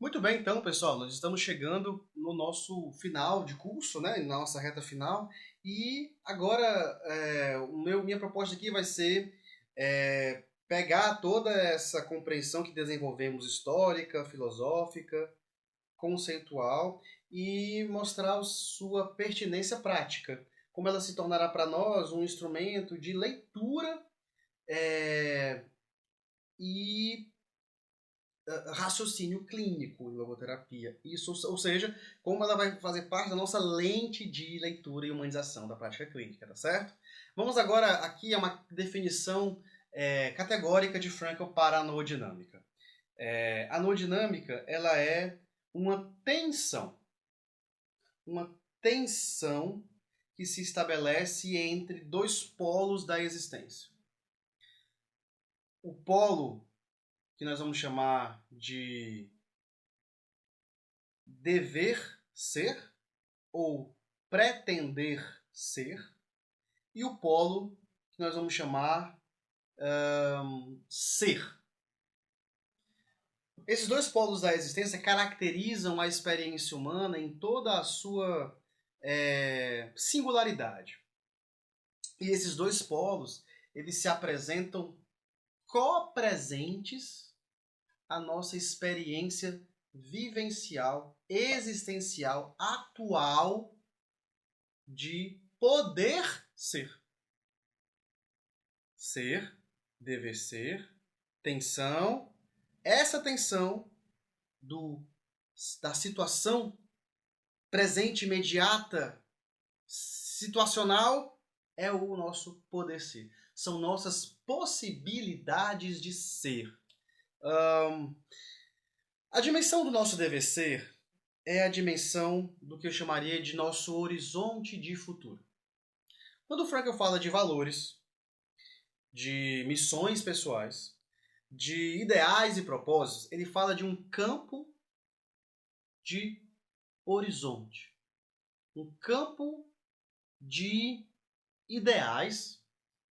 Muito bem, então, pessoal, nós estamos chegando no nosso final de curso, né, na nossa reta final, e agora minha proposta aqui vai ser pegar toda essa compreensão que desenvolvemos histórica, filosófica, conceitual e mostrar sua pertinência prática, como ela se tornará para nós um instrumento de leitura e raciocínio clínico em logoterapia. Isso, ou seja, como ela vai fazer parte da nossa lente de leitura e humanização da prática clínica, tá certo? Vamos agora aqui a uma definição categórica de Frankl para a noodinâmica. A noodinâmica, ela é uma tensão que se estabelece entre dois polos da existência. O polo que nós vamos chamar de dever ser ou pretender ser, e o polo que nós vamos chamar ser. Esses dois polos da existência caracterizam a experiência humana em toda a sua singularidade. E esses dois polos, eles se apresentam copresentes à nossa experiência vivencial, existencial, atual de poder ser. Ser, dever ser, tensão. Essa tensão da situação presente, imediata, situacional, é o nosso poder ser. São nossas possibilidades de ser. A dimensão do nosso dever ser é a dimensão do que eu chamaria de nosso horizonte de futuro. Quando o Frankl fala de valores, de missões pessoais, de ideais e propósitos, ele fala de um campo de horizonte. Um campo de ideais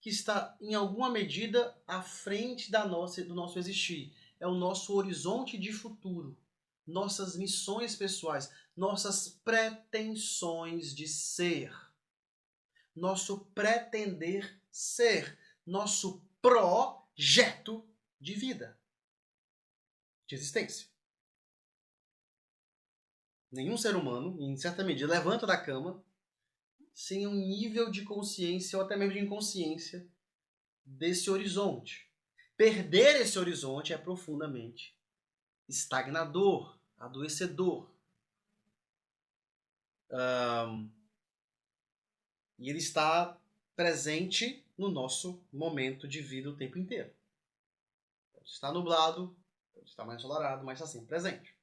que está, em alguma medida, à frente do nosso existir. É o nosso horizonte de futuro. Nossas missões pessoais, nossas pretensões de ser, nosso pretender ser, nosso projeto de vida, de existência. Nenhum ser humano, em certa medida, levanta da cama sem um nível de consciência ou até mesmo de inconsciência desse horizonte. Perder esse horizonte é profundamente estagnador, adoecedor. E ele está presente no nosso momento de vida o tempo inteiro. Pode estar nublado, pode estar mais ensolarado, mas está sempre presente.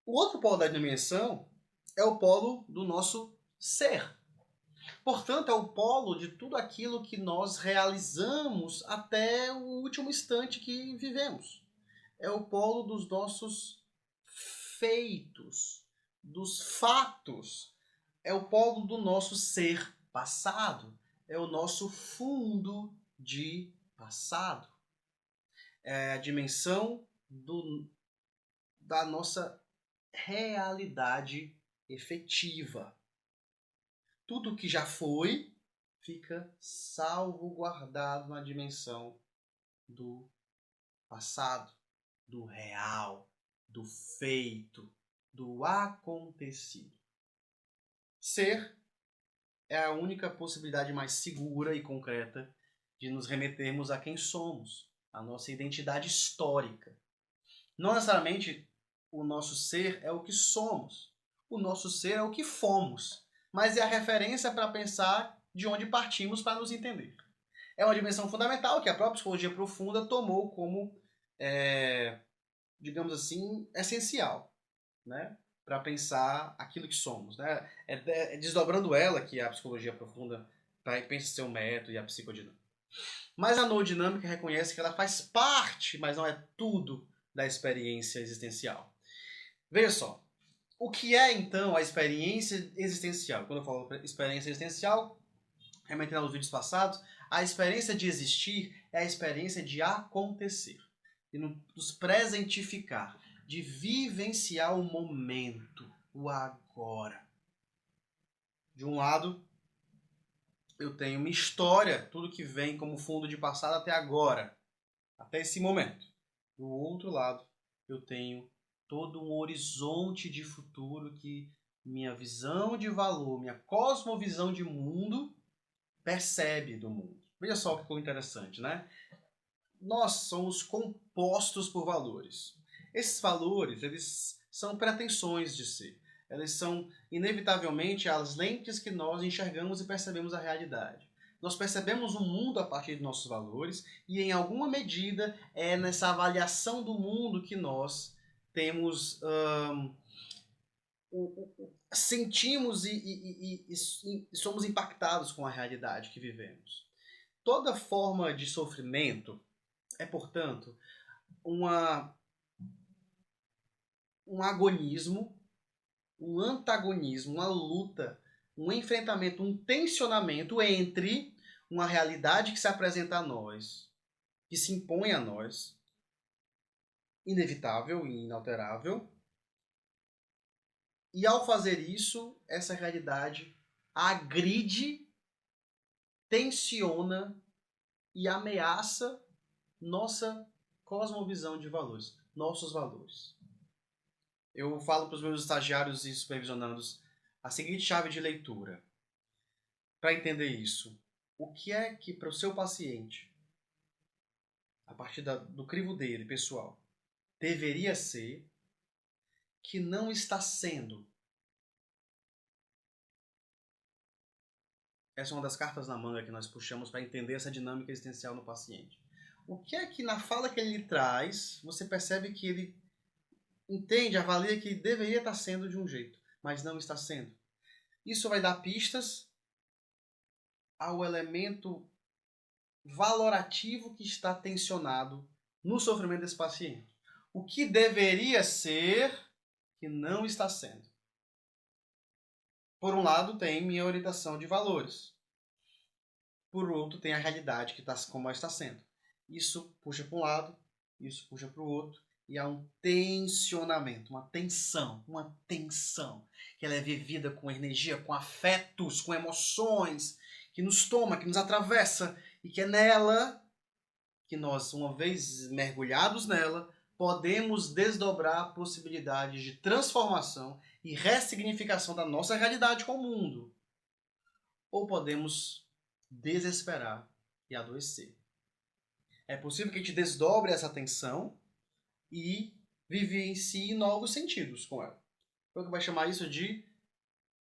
O outro polo da dimensão é o polo do nosso ser. Portanto, é o polo de tudo aquilo que nós realizamos até o último instante que vivemos. É o polo dos nossos feitos, dos fatos. É o polo do nosso ser passado. É o nosso fundo de passado. É a dimensão da nossa realidade efetiva. Tudo que já foi fica salvaguardado na dimensão do passado, do real, do feito, do acontecido. Ser é a única possibilidade mais segura e concreta de nos remetermos a quem somos, a nossa identidade histórica. Não necessariamente o nosso ser é o que somos, o nosso ser é o que fomos, mas é a referência para pensar de onde partimos para nos entender. É uma dimensão fundamental que a própria psicologia profunda tomou como, digamos assim, essencial, né? Para pensar aquilo que somos. Né? Desdobrando ela que a psicologia profunda pensa ser um método e a psicodinâmica. Mas a noodinâmica reconhece que ela faz parte, mas não é tudo, da experiência existencial. Veja só, o que é então a experiência existencial? Quando eu falo experiência existencial, remetendo aos vídeos passados, a experiência de existir é a experiência de acontecer, de nos presentificar. de vivenciar o momento, o agora. De um lado, eu tenho uma história, tudo que vem como fundo de passado até agora, até esse momento. Do outro lado, eu tenho todo um horizonte de futuro que minha visão de valor, minha cosmovisão de mundo percebe do mundo. Veja só que coisa interessante, né? Nós somos compostos por valores. Esses valores, eles são pretensões de ser. Eles são, inevitavelmente, as lentes que nós enxergamos e percebemos a realidade. Nós percebemos o mundo a partir de nossos valores e, em alguma medida, é nessa avaliação do mundo que nós temos... sentimos e somos impactados com a realidade que vivemos. Toda forma de sofrimento é, portanto, um agonismo, um antagonismo, uma luta, um enfrentamento, um tensionamento entre uma realidade que se apresenta a nós, que se impõe a nós, inevitável e inalterável, e ao fazer isso, essa realidade agride, tensiona e ameaça nossa cosmovisão de valores, nossos valores. Eu falo para os meus estagiários e supervisionandos a seguinte chave de leitura. Para entender isso, o que é que para o seu paciente, a partir do crivo dele, pessoal, deveria ser, que não está sendo? Essa é uma das cartas na manga que nós puxamos para entender essa dinâmica existencial no paciente. O que é que na fala que ele traz, você percebe que ele entende, avalia que deveria estar sendo de um jeito, mas não está sendo? Isso vai dar pistas ao elemento valorativo que está tensionado no sofrimento desse paciente. O que deveria ser que não está sendo. Por um lado, tem minha orientação de valores. Por outro, tem a realidade que está como está sendo. Isso puxa para um lado, isso puxa para o outro, e há um tensionamento, uma tensão, que ela é vivida com energia, com afetos, com emoções, que nos toma, que nos atravessa, e que é nela que nós, uma vez mergulhados nela, podemos desdobrar possibilidades de transformação e ressignificação da nossa realidade com o mundo. Ou podemos desesperar e adoecer. É possível que a gente desdobre essa tensão e vivencie novos sentidos com ela. Então, vai chamar isso de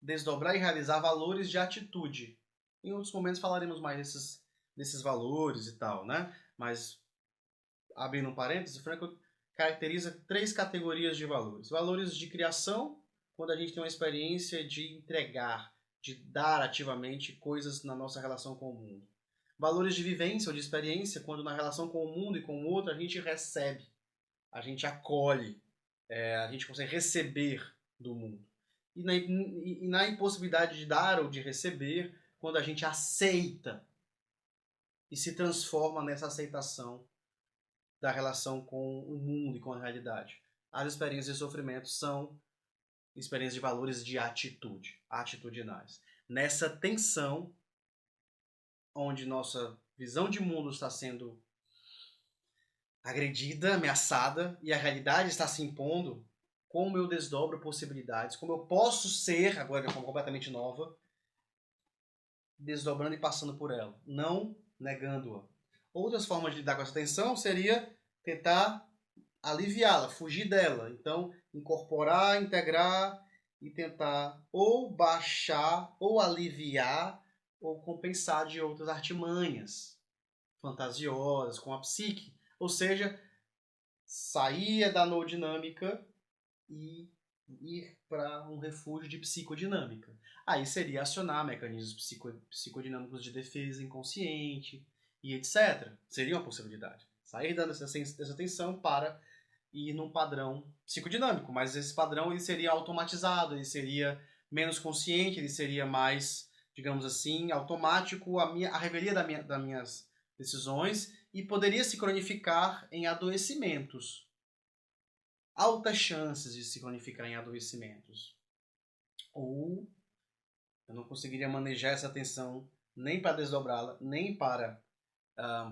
desdobrar e realizar valores de atitude. Em outros momentos falaremos mais desses valores e tal, né? Mas, abrindo um parênteses, Frankl caracteriza 3 categorias de valores. Valores de criação, quando a gente tem uma experiência de entregar, de dar ativamente coisas na nossa relação com o mundo. Valores de vivência ou de experiência, quando na relação com o mundo e com o outro a gente recebe, a gente acolhe, a gente consegue receber do mundo. E na impossibilidade de dar ou de receber, quando a gente aceita e se transforma nessa aceitação da relação com o mundo e com a realidade. As experiências de sofrimento são experiências de valores de atitude, atitudinais. Nessa tensão, onde nossa visão de mundo está sendo agredida, ameaçada, e a realidade está se impondo, como eu desdobro possibilidades, como eu posso ser, agora de forma completamente nova, desdobrando e passando por ela, não negando-a. Outras formas de lidar com essa tensão seria tentar aliviá-la, fugir dela. Então, incorporar, integrar e tentar ou baixar, ou aliviar, ou compensar de outras artimanhas fantasiosas com a psique. Ou seja, sair da noodinâmica e ir para um refúgio de psicodinâmica. Aí seria acionar mecanismos psicodinâmicos de defesa inconsciente e etc. Seria uma possibilidade. Sair dessa tensão para ir num padrão psicodinâmico, mas esse padrão ele seria automatizado, ele seria menos consciente, ele seria mais, digamos assim, automático, a revelia das minhas decisões, e poderia se cronificar em adoecimentos. altas chances de se cronificar em adoecimentos. Ou eu não conseguiria manejar essa tensão nem para desdobrá-la, nem para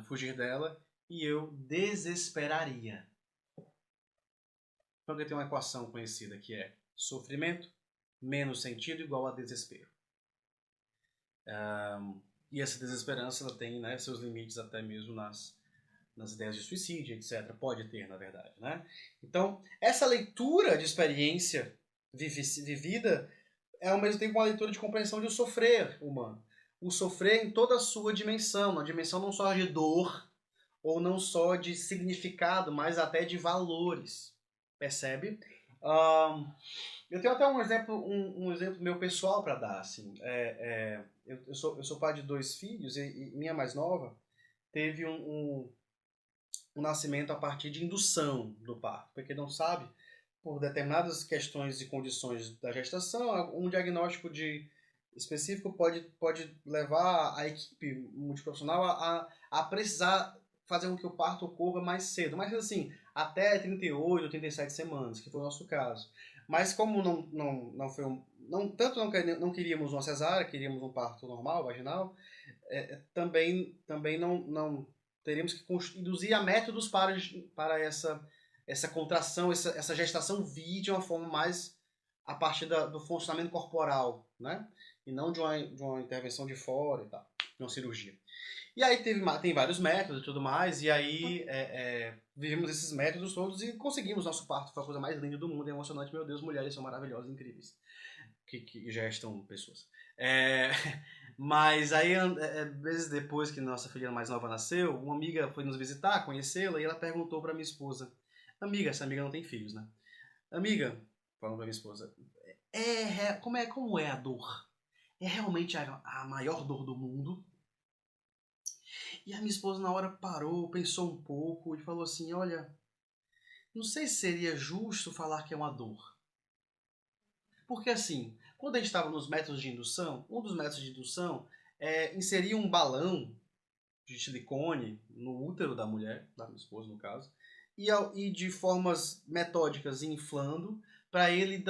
fugir dela, e eu desesperaria. Então, eu tenho uma equação conhecida que é sofrimento menos sentido igual a desespero. E essa desesperança ela tem, né, seus limites até mesmo nas ideias de suicídio, etc. Pode ter, na verdade. Né? Então, essa leitura de experiência vivida é ao mesmo tempo uma leitura de compreensão de o sofrer humano. O sofrer em toda a sua dimensão, uma dimensão não só de dor, ou não só de significado, mas até de valores. Percebe? Eu tenho até um exemplo meu pessoal para dar. Assim. Eu sou pai de 2 filhos e minha mais nova teve um nascimento a partir de indução do parto. Para quem não sabe, por determinadas questões e condições da gestação, um diagnóstico específico pode levar a equipe multiprofissional a precisar fazer com que o parto ocorra mais cedo. Mas assim, até 38, 37 semanas, que foi o nosso caso. Mas como não foi tanto não queríamos uma cesárea, queríamos um parto normal, vaginal, também não teríamos que induzir a métodos para essa contração, essa gestação vir de uma forma mais a partir do funcionamento corporal, né? E não de uma intervenção de fora e tal, de uma cirurgia. E aí tem vários métodos e tudo mais, e aí vivemos esses métodos todos e conseguimos nosso parto. Foi a coisa mais linda do mundo, é emocionante. Meu Deus, mulheres são maravilhosas, incríveis, que gestam pessoas. Mas aí, meses depois que nossa filha mais nova nasceu, uma amiga foi nos visitar, conhecê-la, e ela perguntou pra minha esposa, essa amiga não tem filhos, né? Amiga, falando pra minha esposa, como é a dor? É realmente a maior dor do mundo? E a minha esposa na hora parou, pensou um pouco e falou assim, olha, não sei se seria justo falar que é uma dor. Porque assim, quando a gente estava nos métodos de indução, um dos métodos de indução é inserir um balão de silicone no útero da mulher, da minha esposa no caso, e de formas metódicas inflando para ele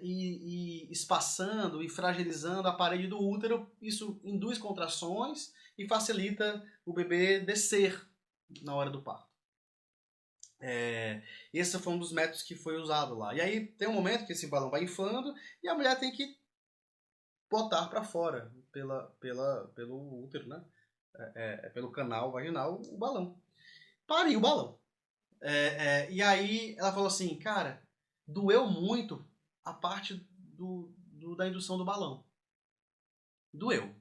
ir espaçando e fragilizando a parede do útero. Isso induz contrações e facilita o bebê descer na hora do parto. Esse foi um dos métodos que foi usado lá. E aí tem um momento que esse balão vai inflando e a mulher tem que botar para fora pelo útero, né? Pelo canal vaginal, o balão. Pariu o balão. E aí ela falou assim, cara, doeu muito a parte da indução do balão. Doeu.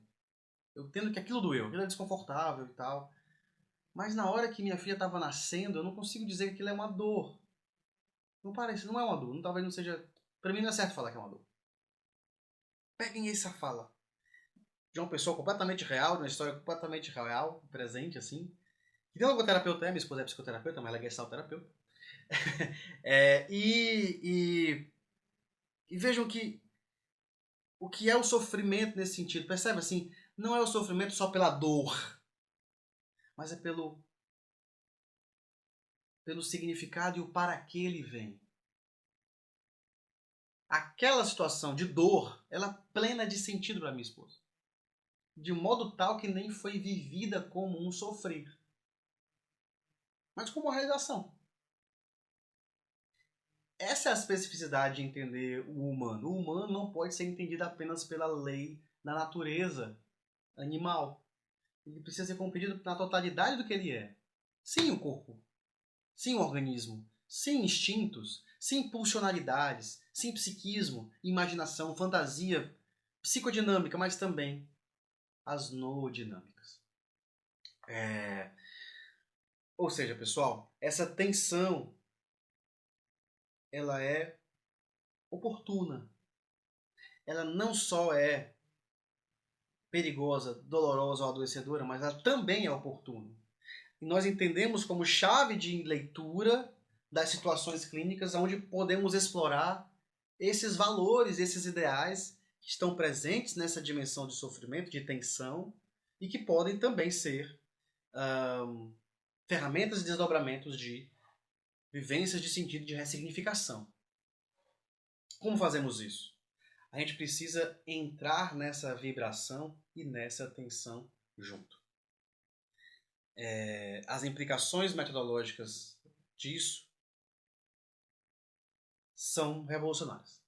Eu entendo que aquilo doeu, aquilo é desconfortável e tal. Mas na hora que minha filha estava nascendo, eu não consigo dizer que aquilo é uma dor. Não parece, não é uma dor. Talvez não seja. Pra mim não é certo falar que é uma dor. Peguem essa fala de uma pessoa completamente real, de uma história completamente real, presente, assim. Que tem uma terapeuta, minha esposa é psicoterapeuta, mas ela é gestalterapeuta. E vejam que o que é o sofrimento nesse sentido, percebe assim? Não é o sofrimento só pela dor, mas é pelo significado e o para que ele vem. Aquela situação de dor, ela é plena de sentido para minha esposa. De modo tal que nem foi vivida como um sofrer, mas como uma realização. Essa é a especificidade de entender o humano. O humano não pode ser entendido apenas pela lei da natureza animal. Ele precisa ser compreendido na totalidade do que ele é. Sim, o corpo. Sim, o organismo. Sim, instintos. Sim, pulsionalidades. Sim, psiquismo, imaginação, fantasia, psicodinâmica, mas também as noodinâmicas. Ou seja, pessoal, essa tensão ela é oportuna. Ela não só é perigosa, dolorosa ou adoecedora, mas ela também é oportuna. E nós entendemos como chave de leitura das situações clínicas onde podemos explorar esses valores, esses ideais que estão presentes nessa dimensão de sofrimento, de tensão, e que podem também ser ferramentas e desdobramentos de vivências de sentido de ressignificação. Como fazemos isso? A gente precisa entrar nessa vibração e nessa tensão junto. As implicações metodológicas disso são revolucionárias.